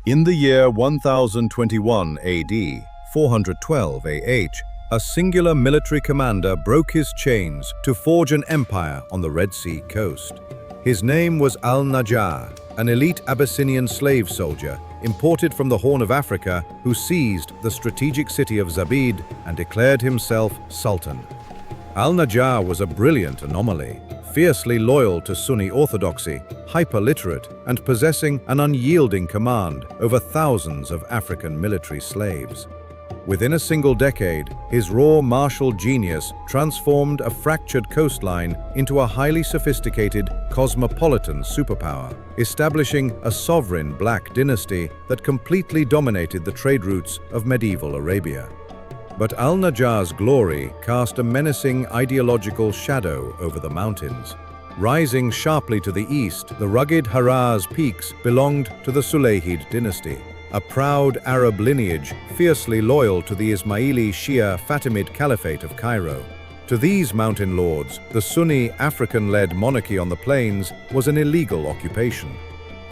In the year 1021 AD, 412 AH, a singular military commander broke his chains to forge an empire on the Red Sea coast. His name was Al-Najah, an elite Abyssinian slave soldier imported from the Horn of Africa who seized the strategic city of Zabid and declared himself Sultan. Al-Najah was a brilliant anomaly, fiercely loyal to Sunni orthodoxy, hyper-literate, and possessing an unyielding command over thousands of African military slaves. Within a single decade, his raw martial genius transformed a fractured coastline into a highly sophisticated, cosmopolitan superpower, establishing a sovereign black dynasty that completely dominated the trade routes of medieval Arabia. But Al-Najah's glory cast a menacing ideological shadow over the mountains. Rising sharply to the east, the rugged Amharas peaks belonged to the Sulayhid dynasty, a proud Arab lineage fiercely loyal to the Ismaili Shia Fatimid Caliphate of Cairo. To these mountain lords, the Sunni African-led monarchy on the plains was an illegal occupation.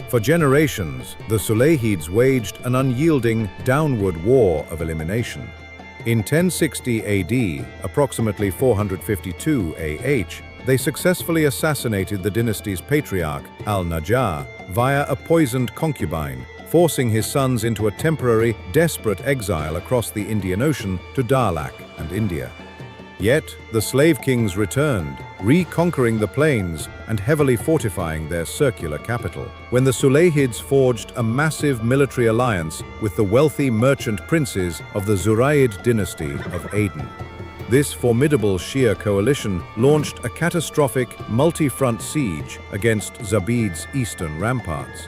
For generations, the Sulayhids waged an unyielding downward war of elimination. In 1060 AD, approximately 452 AH, they successfully assassinated the dynasty's patriarch, Al-Najah, via a poisoned concubine, forcing his sons into a temporary, desperate exile across the Indian Ocean to Dalak and India. Yet, the slave kings returned, reconquering the plains and heavily fortifying their circular capital. When the Sulayhids forged a massive military alliance with the wealthy merchant princes of the Zuraid dynasty of Aden. This formidable Shia coalition launched a catastrophic multi-front siege against Zabid's eastern ramparts.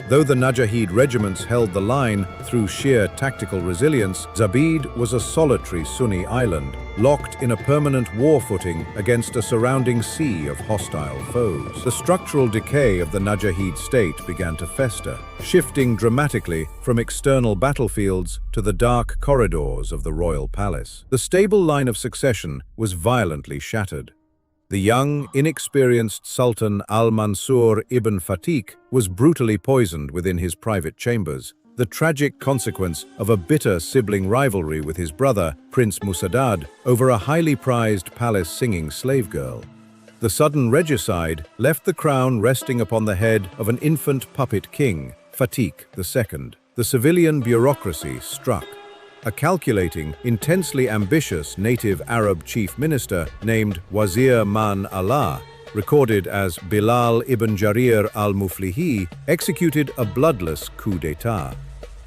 Though the Najahid regiments held the line through sheer tactical resilience, Zabid was a solitary Sunni island, locked in a permanent war footing against a surrounding sea of hostile foes. The structural decay of the Najahid state began to fester, shifting dramatically from external battlefields to the dark corridors of the royal palace. The stable line of succession was violently shattered. The young, inexperienced Sultan al-Mansur ibn Fatik was brutally poisoned within his private chambers, the tragic consequence of a bitter sibling rivalry with his brother, Prince Musaddad, over a highly prized palace-singing slave girl. The sudden regicide left the crown resting upon the head of an infant puppet king, Fatik II. The civilian bureaucracy struck. A calculating, intensely ambitious native Arab chief minister named Wazir Man Allah, recorded as Bilal ibn Jarir al-Muflihi, executed a bloodless coup d'état.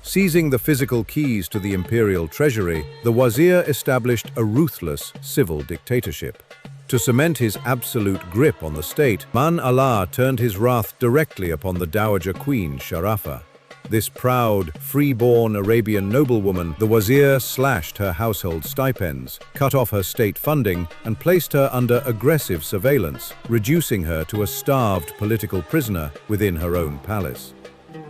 Seizing the physical keys to the imperial treasury, the wazir established a ruthless civil dictatorship. To cement his absolute grip on the state, Man Allah turned his wrath directly upon the dowager queen Sarafah. This proud, free-born Arabian noblewoman, the wazir slashed her household stipends, cut off her state funding, and placed her under aggressive surveillance, reducing her to a starved political prisoner within her own palace.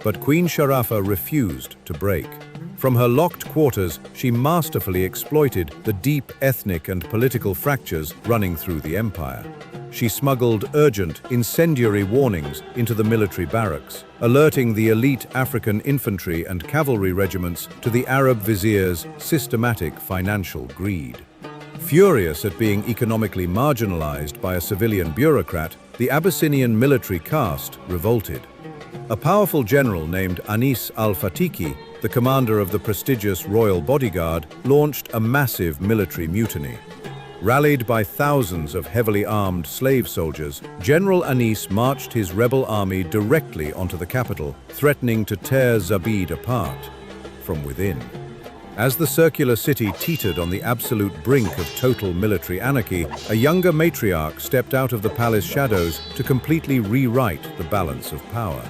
But Queen Sarafah refused to break. From her locked quarters, she masterfully exploited the deep ethnic and political fractures running through the empire. She smuggled urgent, incendiary warnings into the military barracks, alerting the elite African infantry and cavalry regiments to the Arab vizier's systematic financial greed. Furious at being economically marginalized by a civilian bureaucrat, the Abyssinian military caste revolted. A powerful general named Anis al-Fatiki, the commander of the prestigious royal bodyguard, launched a massive military mutiny. Rallied by thousands of heavily armed slave soldiers, General Anis marched his rebel army directly onto the capital, threatening to tear Zabid apart from within. As the circular city teetered on the absolute brink of total military anarchy, a younger matriarch stepped out of the palace shadows to completely rewrite the balance of power.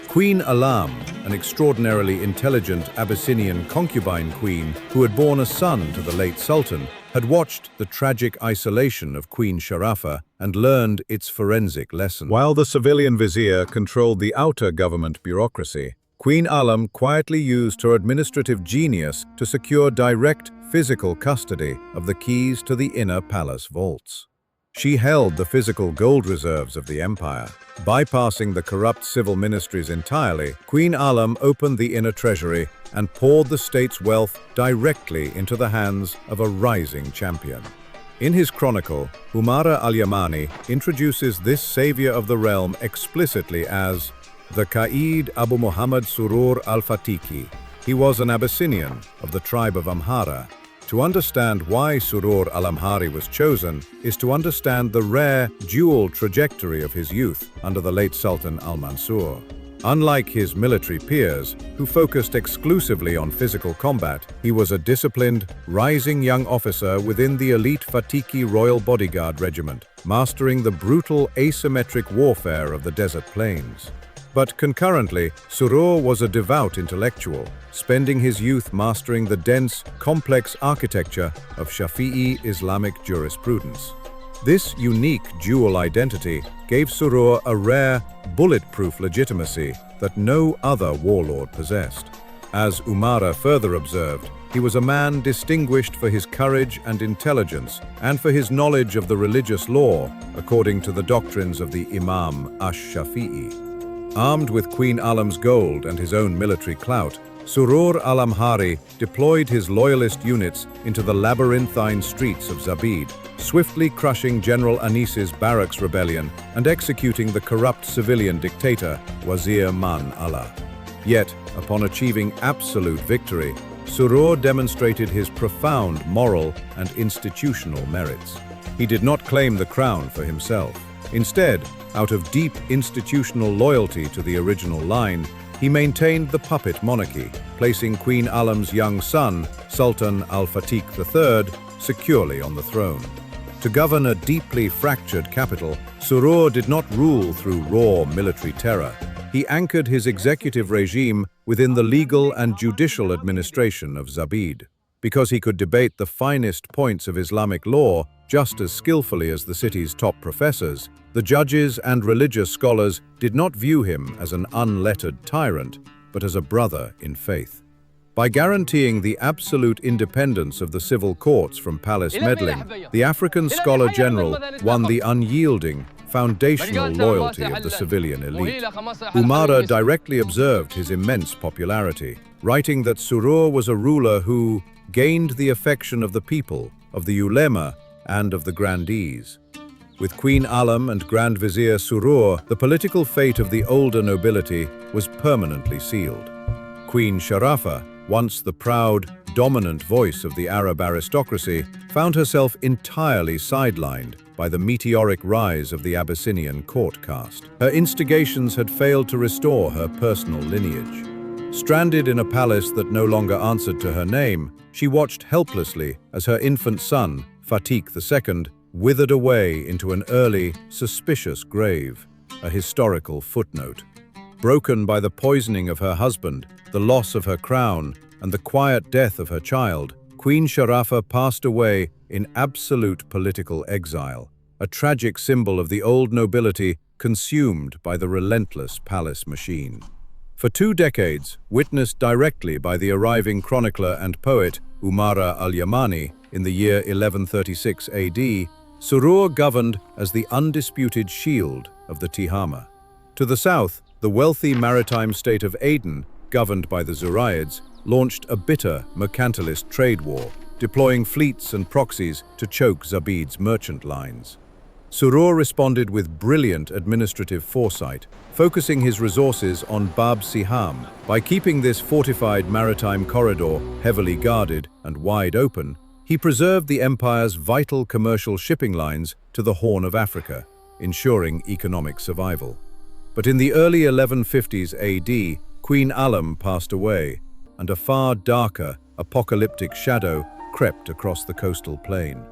Queen Alam, an extraordinarily intelligent Abyssinian concubine queen who had borne a son to the late sultan, had watched the tragic isolation of Queen Sarafah and learned its forensic lesson. While the civilian vizier controlled the outer government bureaucracy, Queen Alam quietly used her administrative genius to secure direct physical custody of the keys to the inner palace vaults. She held the physical gold reserves of the empire. Bypassing the corrupt civil ministries entirely, Queen Alem opened the inner treasury and poured the state's wealth directly into the hands of a rising champion. In his chronicle, Umara al-Yamani introduces this savior of the realm explicitly as the Qaid Abu Muhammad Surur al-Fatiki. He was an Abyssinian of the tribe of Amhara. To understand why Surur al-Amhari was chosen is to understand the rare, dual trajectory of his youth under the late Sultan al-Mansur. Unlike his military peers, who focused exclusively on physical combat, he was a disciplined, rising young officer within the elite Fatiki Royal Bodyguard Regiment, mastering the brutal asymmetric warfare of the desert plains. But concurrently, Surur was a devout intellectual, spending his youth mastering the dense, complex architecture of Shafi'i Islamic jurisprudence. This unique dual identity gave Surur a rare, bulletproof legitimacy that no other warlord possessed. As Umara further observed, he was a man distinguished for his courage and intelligence and for his knowledge of the religious law, according to the doctrines of the Imam ash-Shafi'i. Armed with Queen Alem's gold and his own military clout, Surur al-Amhari deployed his loyalist units into the labyrinthine streets of Zabid, swiftly crushing General Anis's barracks rebellion and executing the corrupt civilian dictator Wazir Man Allah. Yet, upon achieving absolute victory, Surur demonstrated his profound moral and institutional merits. He did not claim the crown for himself. Instead, out of deep institutional loyalty to the original line, he maintained the puppet monarchy, placing Queen Alem's young son, Sultan al-Fatih III, securely on the throne. To govern a deeply fractured capital, Surur did not rule through raw military terror. He anchored his executive regime within the legal and judicial administration of Zabid. Because he could debate the finest points of Islamic law just as skillfully as the city's top professors, the judges and religious scholars did not view him as an unlettered tyrant, but as a brother in faith. By guaranteeing the absolute independence of the civil courts from palace meddling, the African scholar general won the unyielding, foundational loyalty of the civilian elite. Umara directly observed his immense popularity, writing that Surur was a ruler who gained the affection of the people, of the ulema, and of the grandees. With Queen Alem and Grand Vizier Surur, the political fate of the older nobility was permanently sealed. Queen Sarafah, once the proud, dominant voice of the Arab aristocracy, found herself entirely sidelined by the meteoric rise of the Abyssinian court caste. Her instigations had failed to restore her personal lineage. Stranded in a palace that no longer answered to her name, she watched helplessly as her infant son, Fatih II, withered away into an early, suspicious grave, a historical footnote. Broken by the poisoning of her husband, the loss of her crown, and the quiet death of her child, Queen Sarafah passed away in absolute political exile, a tragic symbol of the old nobility consumed by the relentless palace machine. For 2 decades, witnessed directly by the arriving chronicler and poet Umara al-Yamani in the year 1136 AD, Surur governed as the undisputed shield of the Tihama. To the south, the wealthy maritime state of Aden, governed by the Zurayids, launched a bitter mercantilist trade war, deploying fleets and proxies to choke Zabid's merchant lines. Surur responded with brilliant administrative foresight, focusing his resources on Bab Siham. By keeping this fortified maritime corridor heavily guarded and wide open, he preserved the empire's vital commercial shipping lines to the Horn of Africa, ensuring economic survival. But in the early 1150s AD, Queen Alem passed away, and a far darker, apocalyptic shadow crept across the coastal plain.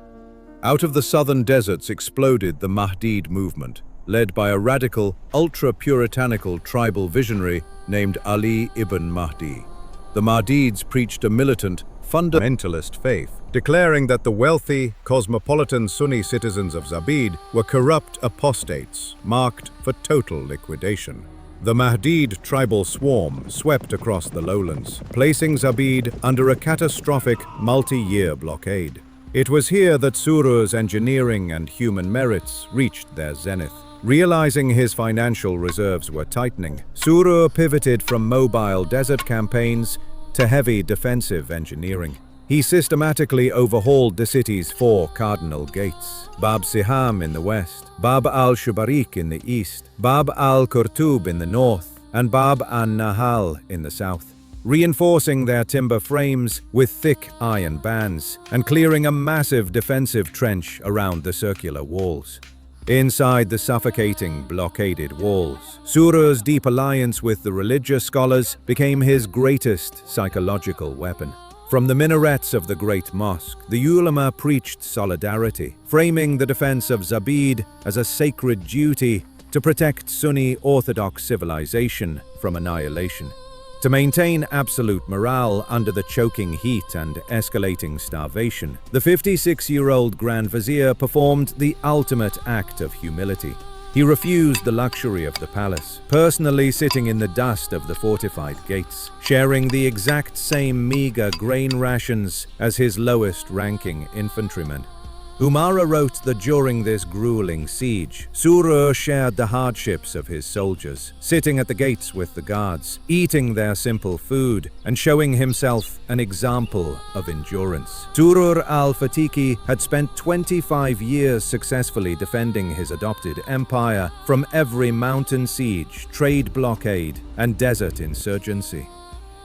Out of the southern deserts exploded the Najahids movement, led by a radical, ultra-puritanical tribal visionary named Ali ibn Mahdi. The Najahids preached a militant, fundamentalist faith, declaring that the wealthy, cosmopolitan Sunni citizens of Zabid were corrupt apostates, marked for total liquidation. The Najahids tribal swarm swept across the lowlands, placing Zabid under a catastrophic multi-year blockade. It was here that Surur's engineering and human merits reached their zenith. Realizing his financial reserves were tightening, Surur pivoted from mobile desert campaigns to heavy defensive engineering. He systematically overhauled the city's 4 cardinal gates: Bab Siham in the west, Bab al-Shubarik in the east, Bab al-Qurtub in the north, and Bab an-Nahal in the south, reinforcing their timber frames with thick iron bands and clearing a massive defensive trench around the circular walls. Inside the suffocating, blockaded walls, Surur's deep alliance with the religious scholars became his greatest psychological weapon. From the minarets of the Great Mosque, the ulama preached solidarity, framing the defense of Zabid as a sacred duty to protect Sunni Orthodox civilization from annihilation. To maintain absolute morale under the choking heat and escalating starvation, the 56-year-old Grand Vizier performed the ultimate act of humility. He refused the luxury of the palace, personally sitting in the dust of the fortified gates, sharing the exact same meager grain rations as his lowest-ranking infantrymen. Umara wrote that during this grueling siege, Surur shared the hardships of his soldiers, sitting at the gates with the guards, eating their simple food, and showing himself an example of endurance. Surur al-Fatiki had spent 25 years successfully defending his adopted empire from every mountain siege, trade blockade, and desert insurgency.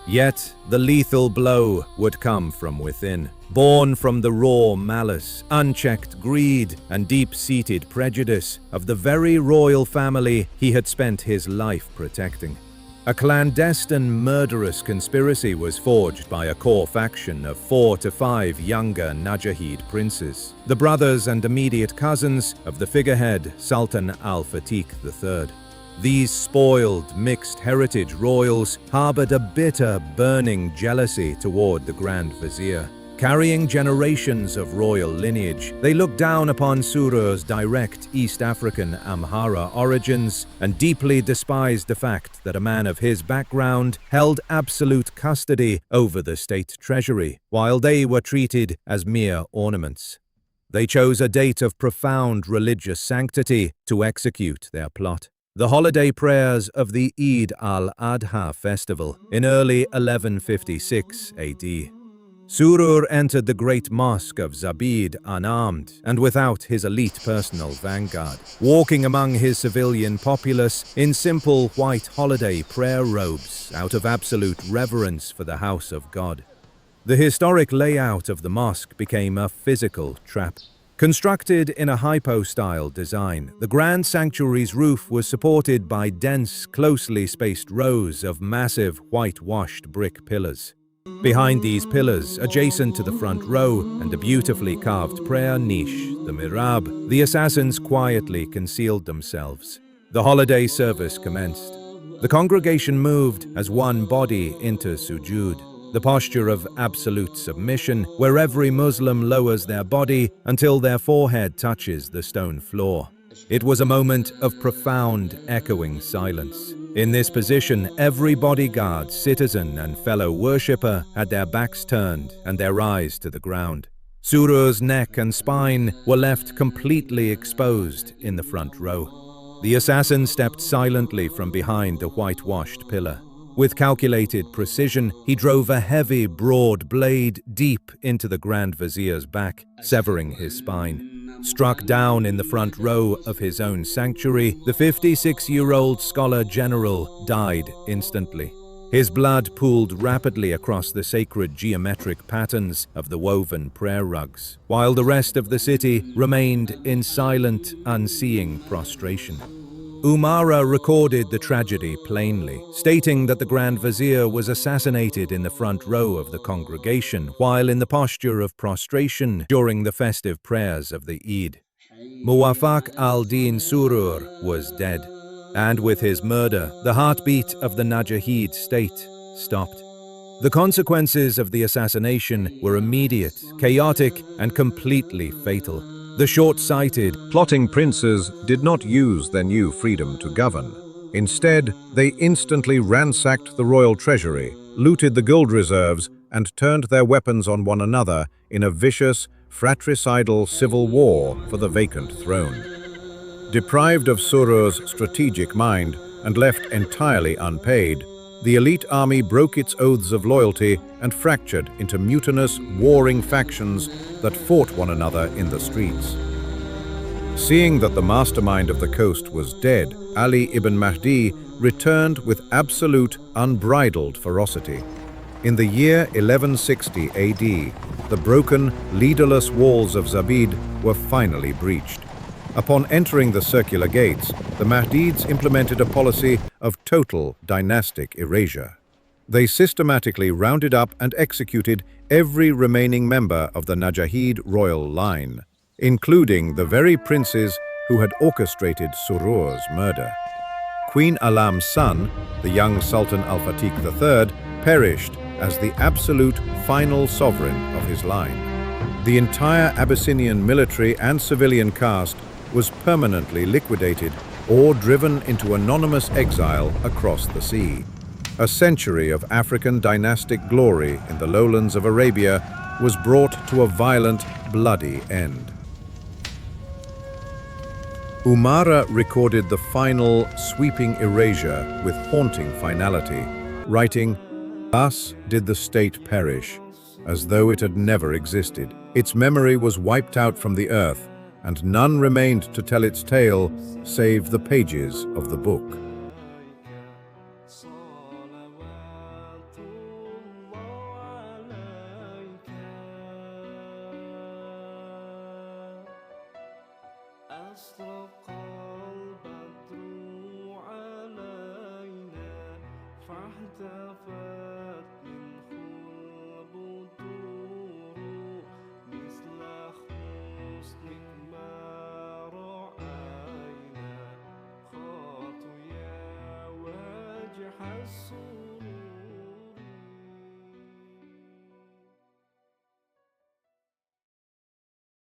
Yet the lethal blow would come from within, born from the raw malice, unchecked greed, and deep-seated prejudice of the very royal family he had spent his life protecting. A clandestine, murderous conspiracy was forged by a core faction of 4 to 5 younger Najahid princes, the brothers and immediate cousins of the figurehead Sultan al-Fatih III. These spoiled, mixed heritage royals harbored a bitter, burning jealousy toward the Grand Vizier. Carrying generations of royal lineage, they looked down upon Surur's direct East African Amhara origins and deeply despised the fact that a man of his background held absolute custody over the state treasury, while they were treated as mere ornaments. They chose a date of profound religious sanctity to execute their plot: the holiday prayers of the Eid al-Adha festival in early 1156 AD. Surur entered the great mosque of Zabid unarmed and without his elite personal vanguard, walking among his civilian populace in simple white holiday prayer robes out of absolute reverence for the house of God. The historic layout of the mosque became a physical trap. Constructed in a hypo-style design, the grand sanctuary's roof was supported by dense, closely spaced rows of massive whitewashed brick pillars. Behind these pillars, adjacent to the front row and a beautifully carved prayer niche, the mihrab, the assassins quietly concealed themselves. The holiday service commenced. The congregation moved as one body into sujud, the posture of absolute submission, where every Muslim lowers their body until their forehead touches the stone floor. It was a moment of profound, echoing silence. In this position, every bodyguard, citizen, and fellow worshipper had their backs turned and their eyes to the ground. Surur's neck and spine were left completely exposed in the front row. The assassin stepped silently from behind the whitewashed pillar. With calculated precision, he drove a heavy, broad blade deep into the Grand Vizier's back, severing his spine. Struck down in the front row of his own sanctuary, the 56-year-old scholar general died instantly. His blood pooled rapidly across the sacred geometric patterns of the woven prayer rugs, while the rest of the city remained in silent, unseeing prostration. Umara recorded the tragedy plainly, stating that the Grand Vizier was assassinated in the front row of the congregation while in the posture of prostration during the festive prayers of the Eid. Muwafaq al-Din Surur was dead, and with his murder, the heartbeat of the Najahid state stopped. The consequences of the assassination were immediate, chaotic, and completely fatal. The short-sighted, plotting princes did not use their new freedom to govern. Instead, they instantly ransacked the royal treasury, looted the gold reserves, and turned their weapons on one another in a vicious, fratricidal civil war for the vacant throne. Deprived of Surur's strategic mind and left entirely unpaid, the elite army broke its oaths of loyalty and fractured into mutinous, warring factions that fought one another in the streets. Seeing that the mastermind of the coast was dead, Ali ibn Mahdi returned with absolute, unbridled ferocity. In the year 1160 AD, the broken, leaderless walls of Zabid were finally breached. Upon entering the circular gates, the Mahdids implemented a policy of total dynastic erasure. They systematically rounded up and executed every remaining member of the Najahid royal line, including the very princes who had orchestrated Surur's murder. Queen Alam's son, the young Sultan al-Fatih III, perished as the absolute final sovereign of his line. The entire Abyssinian military and civilian caste was permanently liquidated or driven into anonymous exile across the sea. A century of African dynastic glory in the lowlands of Arabia was brought to a violent, bloody end. Umara recorded the final, sweeping erasure with haunting finality, writing, "Thus did the state perish, as though it had never existed. Its memory was wiped out from the earth, and none remained to tell its tale save the pages of the book." حسوا